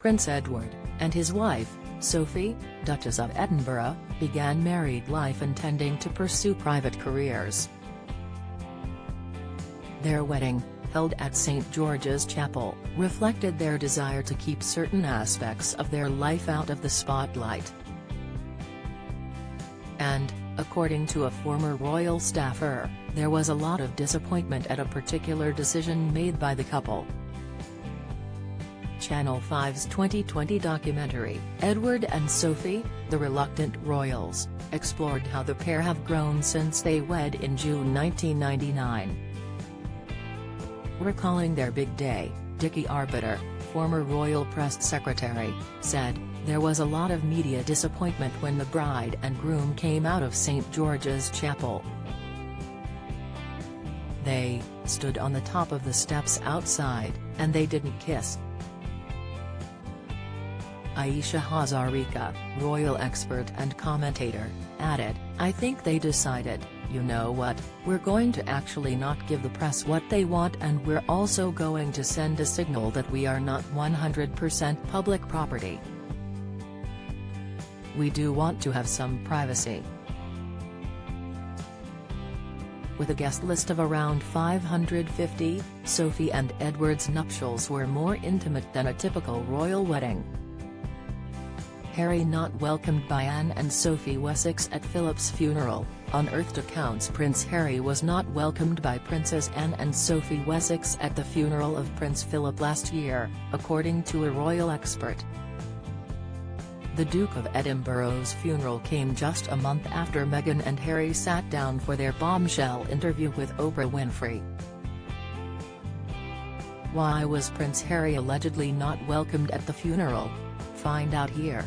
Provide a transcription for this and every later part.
Prince Edward, and his wife, Sophie, Duchess of Edinburgh, began married life intending to pursue private careers. Their wedding, held at St. George's Chapel, reflected their desire to keep certain aspects of their life out of the spotlight. And, according to a former royal staffer, there was a lot of disappointment at a particular decision made by the couple. Channel 5's 2020 documentary, Edward and Sophie, The Reluctant Royals, explored how the pair have grown since they wed in June 1999. Recalling their big day, Dickie Arbiter, former royal press secretary, said, "There was a lot of media disappointment when the bride and groom came out of St. George's Chapel. They stood on the top of the steps outside, and they didn't kiss." Aisha Hazarika, royal expert and commentator, added, "I think they decided, you know what, we're going to actually not give the press what they want, and we're also going to send a signal that we are not 100% public property. We do want to have some privacy." With a guest list of around 550, Sophie and Edward's nuptials were more intimate than a typical royal wedding. Harry not welcomed by Anne and Sophie Wessex at Philip's funeral. Unearthed accounts. Prince Harry was not welcomed by Princess Anne and Sophie Wessex at the funeral of Prince Philip last year, according to a royal expert. The Duke of Edinburgh's funeral came just a month after Meghan and Harry sat down for their bombshell interview with Oprah Winfrey. Why was Prince Harry allegedly not welcomed at the funeral? Find out here.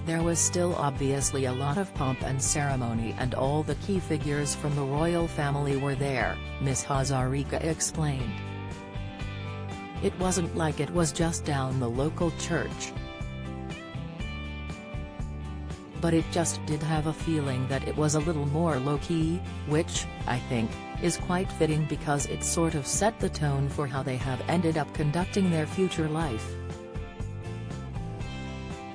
There was still obviously a lot of pomp and ceremony, and all the key figures from the royal family were there, Ms. Hazarika explained. It wasn't like it was just down the local church. But it just did have a feeling that it was a little more low-key, which, I think, is quite fitting because it sort of set the tone for how they have ended up conducting their future life.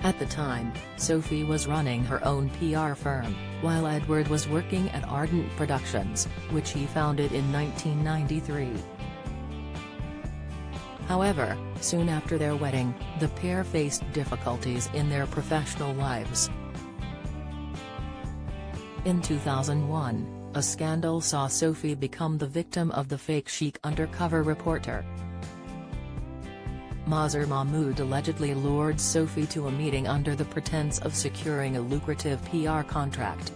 At the time, Sophie was running her own PR firm, while Edward was working at Ardent Productions, which he founded in 1993. However, soon after their wedding, the pair faced difficulties in their professional lives. In 2001, a scandal saw Sophie become the victim of the fake chic undercover reporter. Mazhar Mahmood allegedly lured Sophie to a meeting under the pretense of securing a lucrative PR contract.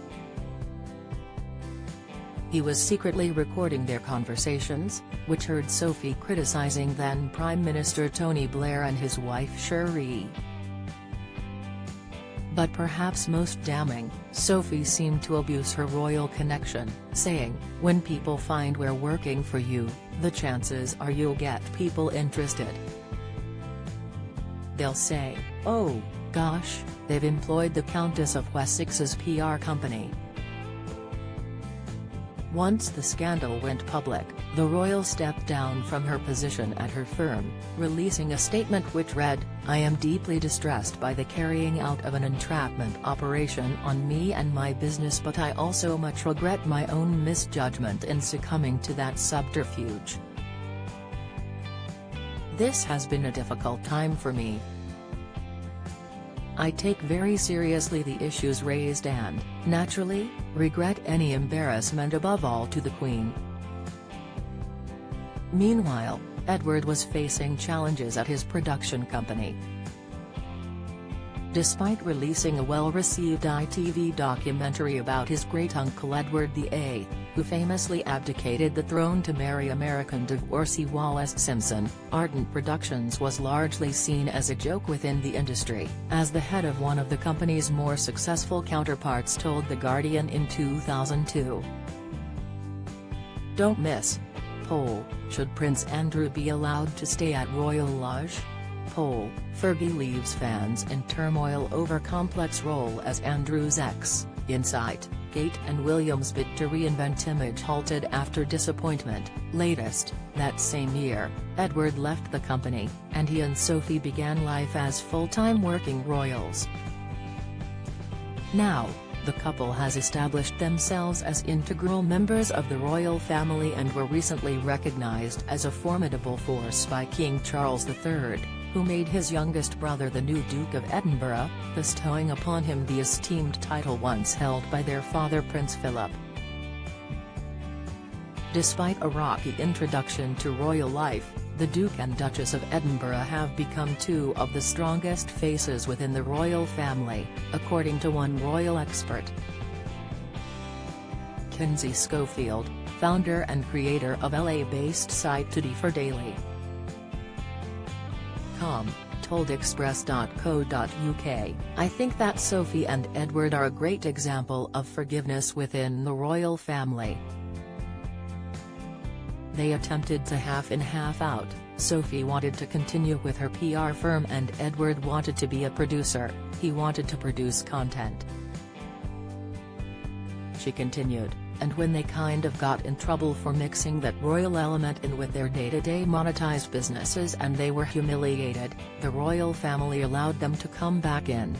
He was secretly recording their conversations, which heard Sophie criticizing then Prime Minister Tony Blair and his wife Cherie. But perhaps most damning, Sophie seemed to abuse her royal connection, saying, "When people find we're working for you, the chances are you'll get people interested. They'll say, oh, gosh, they've employed the Countess of Wessex's PR company." Once the scandal went public, the royal stepped down from her position at her firm, releasing a statement which read, "I am deeply distressed by the carrying out of an entrapment operation on me and my business, but I also much regret my own misjudgment in succumbing to that subterfuge. This has been a difficult time for me. I take very seriously the issues raised and, naturally, regret any embarrassment, above all to the Queen." Meanwhile, Edward was facing challenges at his production company. Despite releasing a well-received ITV documentary about his great-uncle Edward VIII, who famously abdicated the throne to marry American divorcee Wallis Simpson, Ardent Productions was largely seen as a joke within the industry, as the head of one of the company's more successful counterparts told The Guardian in 2002. Don't miss. Poll, should Prince Andrew be allowed to stay at Royal Lodge? Poll, Fergie leaves fans in turmoil over complex role as Andrew's ex. Insight, Kate and William's bid to reinvent image halted after disappointment. Latest, that same year, Edward left the company, and he and Sophie began life as full-time working royals. Now, the couple has established themselves as integral members of the royal family and were recently recognized as a formidable force by King Charles III, who made his youngest brother the new Duke of Edinburgh, bestowing upon him the esteemed title once held by their father Prince Philip. Despite a rocky introduction to royal life, the Duke and Duchess of Edinburgh have become two of the strongest faces within the royal family, according to one royal expert. Kinsey Schofield, founder and creator of LA-based site Today for Daily. Told Express.co.uk, "I think that Sophie and Edward are a great example of forgiveness within the royal family. They attempted to half in half out. Sophie wanted to continue with her PR firm and Edward wanted to be a producer, he wanted to produce content." She continued, "And when they kind of got in trouble for mixing that royal element in with their day-to-day monetized businesses and they were humiliated, the royal family allowed them to come back in.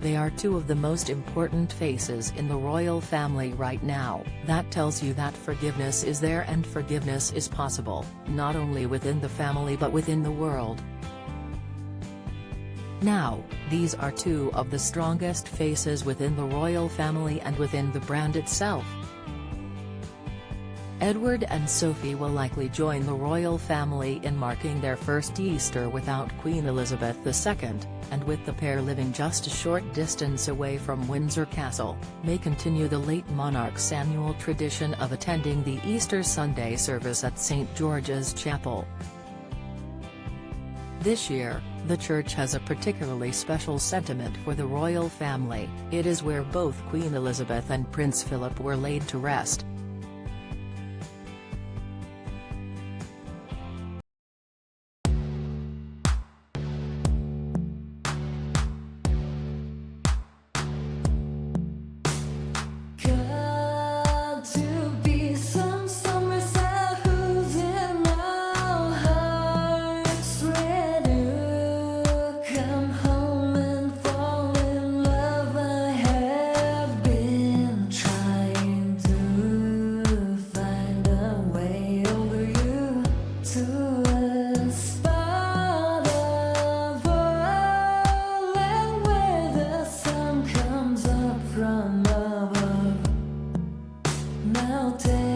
They are two of the most important faces in the royal family right now. That tells you that forgiveness is there and forgiveness is possible, not only within the family but within the world. Now, these are two of the strongest faces within the royal family and within the brand itself." Edward and Sophie will likely join the royal family in marking their first Easter without Queen Elizabeth II, and with the pair living just a short distance away from Windsor Castle, may continue the late monarch's annual tradition of attending the Easter Sunday service at St. George's Chapel. This year, the church has a particularly special sentiment for the royal family. It is where both Queen Elizabeth and Prince Philip were laid to rest. Now take